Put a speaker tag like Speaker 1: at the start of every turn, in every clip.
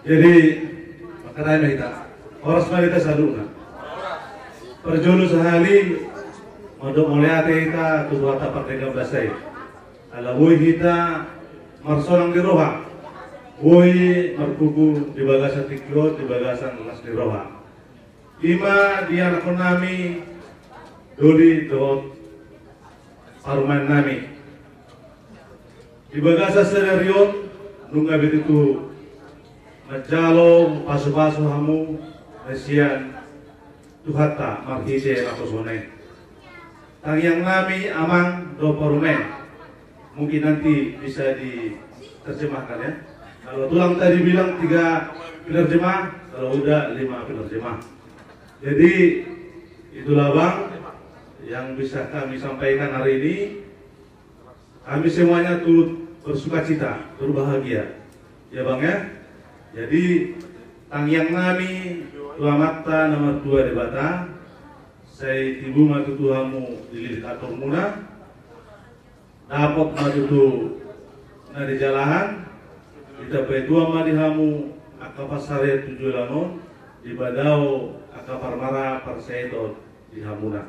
Speaker 1: Jadi makanya kita horas kita saluna. Perjulu sehali untuk melihat kita tuh tapak 13 saya. Alawui kita marsolang di roha. Woi markuku di bagasan tiklot di bagasan mas di roha. Ima dia anak nami doli dot paruman nami. Di bagasan senarion nungga begitu majalo pasu-pasu hamu nasian tuhata marhide rakosone. Tangyang nami amang do parumen. Mungkin nanti bisa diterjemahkan ya. Kalau tulang tadi bilang 3 penerjemah, kalau udah 5 penerjemah. Jadi itulah Bang yang bisa kami sampaikan hari ini. Kami semuanya turut bersukacita, berbahagia, ya Bang ya. Jadi tangyang nami tuamata nomor 2 di Bata. Saya tibu matutuhamu di lilit atur muna. Dapat matutu na di jalahan. Kita dua madihamu akapasare 7 lanon di Badao akaparmara parseto di Hamuna.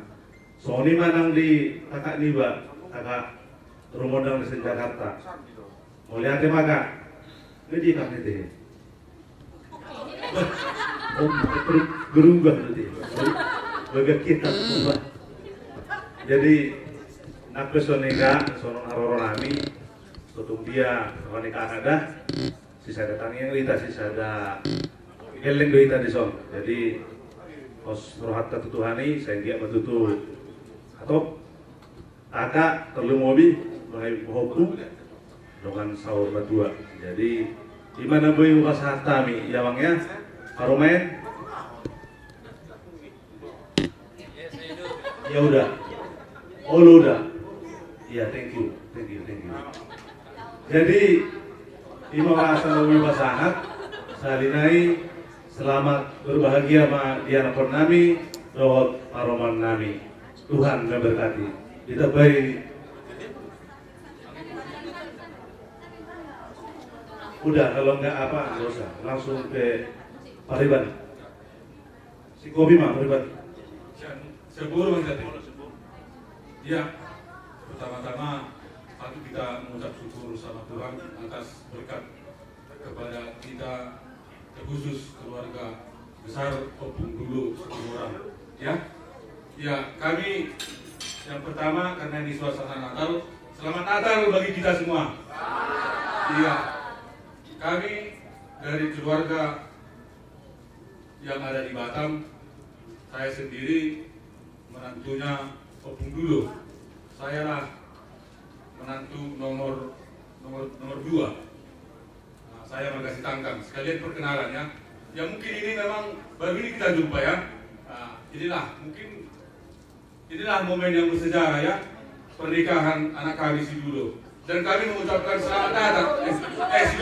Speaker 1: So ini manang di kakak niba kakak rumodang di Jakarta. Mulai ate maga, ngedi kang nete. Oh, berubah nanti. Baga kita berubah. Jadi nak pesonega sono aroro nami. Tutung dia orang Kanada, sisa ada tanging kita sisa ada geleng kita di son. Jadi pos rohat ketutuhani saya dia betutu atau taka terlalu mobi mengenai hukum dengan sahur berdua. Jadi di mana boy ukas tami ya Bang ya, Karumen. Ya udah, oh lu udah, ya thank you. Jadi Imam Hasan Nawawi Basangat salinai selamat berbahagia ma diana nami dohot paroman nami. Tuhan memberkati. Kita baik. Udah kalau enggak apa enggak usah langsung ke Pariban. Si kopi mah Pariban.
Speaker 2: Sebelum ya pertama-tama patut kita mengucap syukur sama Tuhan atas berkat kepada kita, terkhusus keluarga besar Opung dulu 10 orang. Ya, kami yang pertama karena ini suasana Natal, selamat Natal bagi kita semua. Iya, kami dari keluarga yang ada di Batam, saya sendiri menantunya Opung dulu. Saya lah menantu nomor 2. Nah, saya Margasi Tangkang. Sekalian perkenalan ya. Ya mungkin ini memang baru ini kita jumpa ya. Nah, inilah momen yang bersejarah ya. Pernikahan anak kami si dulu. Dan kami mengucapkan selamat datang. Si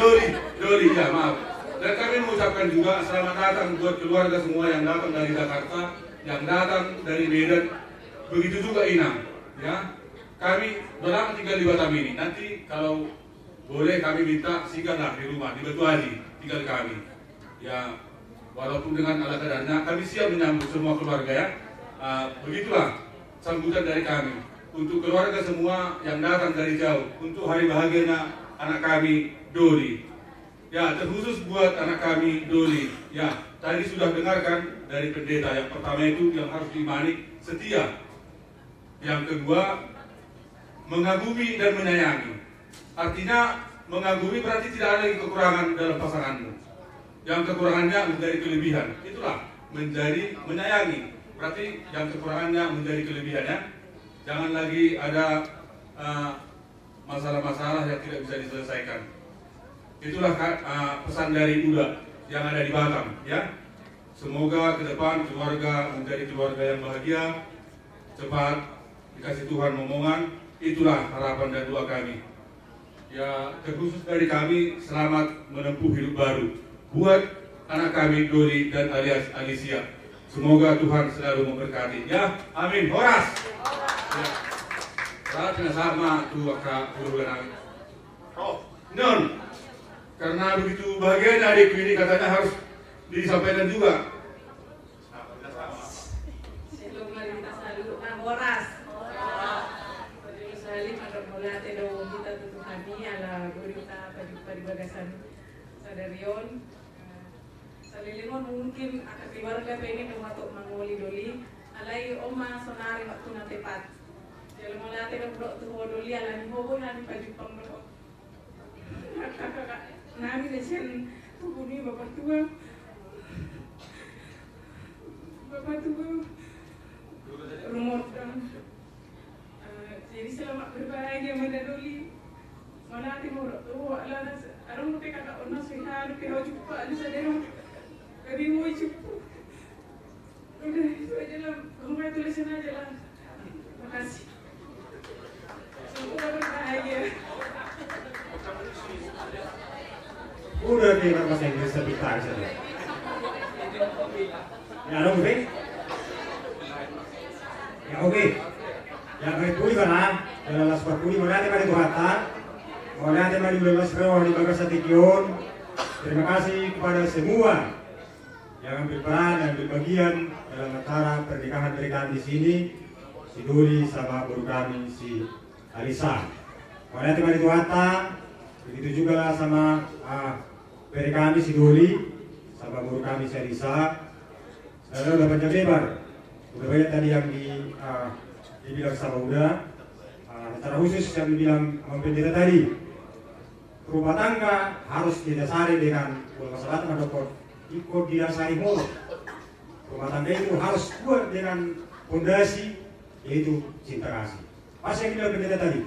Speaker 2: Doli ya maaf. Dan kami mengucapkan juga selamat datang buat keluarga semua yang datang dari Jakarta, yang datang dari Medan. Begitu juga Inang ya. Kami berlama tinggal di Batam ini. Nanti kalau boleh kami minta singgahlah di rumah di Batu Haji tinggal kami. Ya walaupun dengan ala kadarnya kami siap menyambut semua keluarga ya. Begitulah sambutan dari kami untuk keluarga semua yang datang dari jauh untuk hari bahagianya anak kami Doli. Ya terkhusus buat anak kami Doli. Ya tadi sudah dengarkan dari pendeta yang pertama itu yang harus diimani setia. Yang kedua mengagumi dan menyayangi. Artinya mengagumi berarti tidak ada lagi kekurangan dalam pasanganmu. Yang kekurangannya menjadi kelebihan. Itulah menjadi menyayangi. Berarti yang kekurangannya menjadi kelebihannya. Jangan lagi ada masalah-masalah yang tidak bisa diselesaikan. Itulah pesan dari Uda yang ada di Batam ya. Semoga ke depan keluarga menjadi keluarga yang bahagia, cepat dikasih Tuhan momongan. Itulah harapan dan doa kami. Ya, terkhusus dari kami selamat menempuh hidup baru buat anak kami Doli dan alias Alicia. Semoga Tuhan selalu memberkati. Ya, amin. Horas. Ya. Saat yang sama tuh kak guru kami. Oh, non. Karena begitu bahagianya adikku ini katanya harus disampaikan juga.
Speaker 3: Sebelum kita selalu boras. Sekali pada mulai ada kita tutup kami ala berita pada bagasan sadarion. Salilingon mungkin akan keluarga pengen mematuk mangoli doli. Alai oma sonari waktu nanti pat. Kalau mulai ada produk tu doli ala ni hobo nani pajupang berok. Nami desen tubuh ni bapak tua. Bapak tua rumah dan jadi selamat berbahagia menadoli mana timur tu ala arung te kata ona sehat ke ho jumpa ada sadero kami mau jumpa udah itu aja lah rumah tulisan aja lah makasih semoga berbahagia.
Speaker 4: Udah dengar bahasa Inggris sebentar saja. Ya dong, oke? Ya oke. Ya berikut mana? Dalam las perkuli mana ada pada Tuhan. Mana ada pada belas roh di bagas Atikion. Terima kasih kepada semua yang ambil peran dan ambil bagian dalam acara pernikahan di sini. Si Duri sama guru kami si Alisa. Mana ada pada Tuhan. Begitu juga sama peri kami si Duri sama guru kami si Alisa. Sekarang udah panjang lebar. Udah banyak tadi yang dibilang sama udah. Secara khusus yang dibilang sama pendeta tadi. Rumah tangga harus didasari dengan masalah atau ikut didasari mulu. Rumah tangga itu harus kuat dengan fondasi yaitu cinta kasih. Pas yang dibilang pendeta tadi,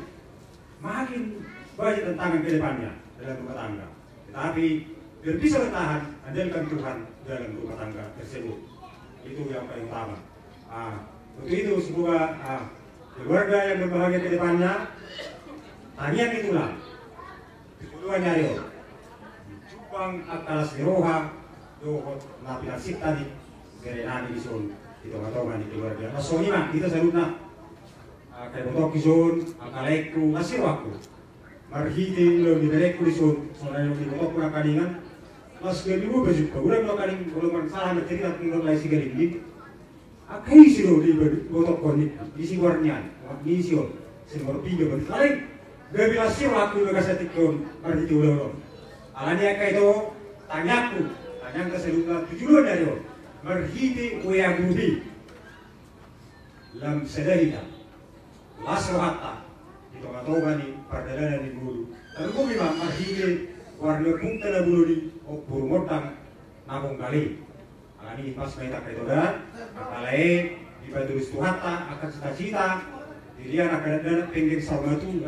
Speaker 4: makin banyak tantangan ke depannya dalam rumah tangga. Tetapi biar bisa bertahan, andalkan Tuhan dalam rumah tangga tersebut. Itu yang paling utama. Untuk itu semoga keluarga yang berbahagia ke depannya, tangian itulah keduanya yo. Cupang akalas diroha, dohot napilan sip tadi, berenani di son, hitung-hitungan di keluarga. Masonima kita salutna, kayak botok di son, akaleku, nasir waktu. Marhiti lo di dereku di son, soalnya di botok kurang kadingan. Mas kedua baju, kurang lo kading kalau masalah materi tak tinggal lagi segaling di. Akai sih lo di botok konik, di si warnian, di si on, semua tiga berkali. Gabila sih waktu bekas etikon, marhiti ulo. Alanya kayak itu tanyaku, tanya ke seluruh tujuan dari on. Marhiti uya budi, lam sedahita, lasrohata, itu katoga ni perjalanan di bulu. Tapi kau memang marhiti warna punta na bulu di burmotang nabung kali. Alani pas kita kayak dah, akalai di badurus tuhata akan cita-cita, dilihat akan ada penggeng saumatu,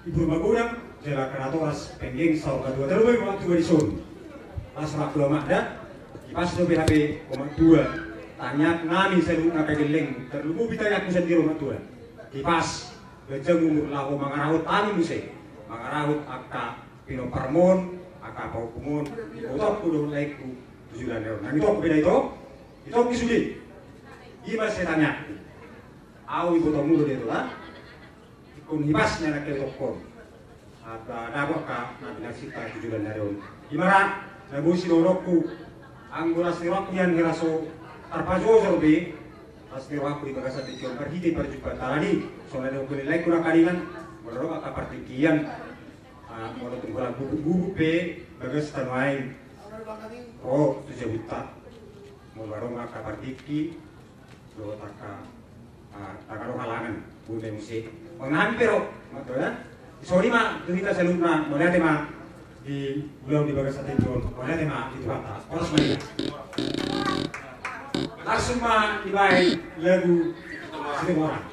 Speaker 4: ibu bagudang, jela keratoras penggeng saumatu. Terus waktu berisun, pas waktu lama ada, pas tu BHP komat dua, tanya ngami selalu nak geleng, terlalu bitanya aku sendiri komat dua. Pas gajah umur lahu mangarahut tani musik, mangarahut akka pino parmon, akka pau kumon, ibotok kudu laiku. Tujuan euro. Nah itu beda itu kisudi. Iba saya tanya, au ibu tamu dulu itu lah. Ikut hibasnya nak ketokon. Ada apa kah? Nanti nasi tak tujuan euro. Gimana? Nabusi dorokku, anggora sirokku yang ngeraso terpajo serbi. Astirokku di bagas atikion perhiti perjumpaan tadi. Soalnya aku nilai kurang kadingan. Menurut akak pertikian, menurut tunggulan buku pe bagas tanwain. Oh, itu jauh mau barong akak partiki, lo taka halangan, bude musik. Mengahan pero, mato ya. Sorry ma, itu kita selalu ma, mau lihat ma di bulan di bagas atikion, mau lihat ma itu kata, orang semuanya. Langsung ma dibaik lagu sedih orang.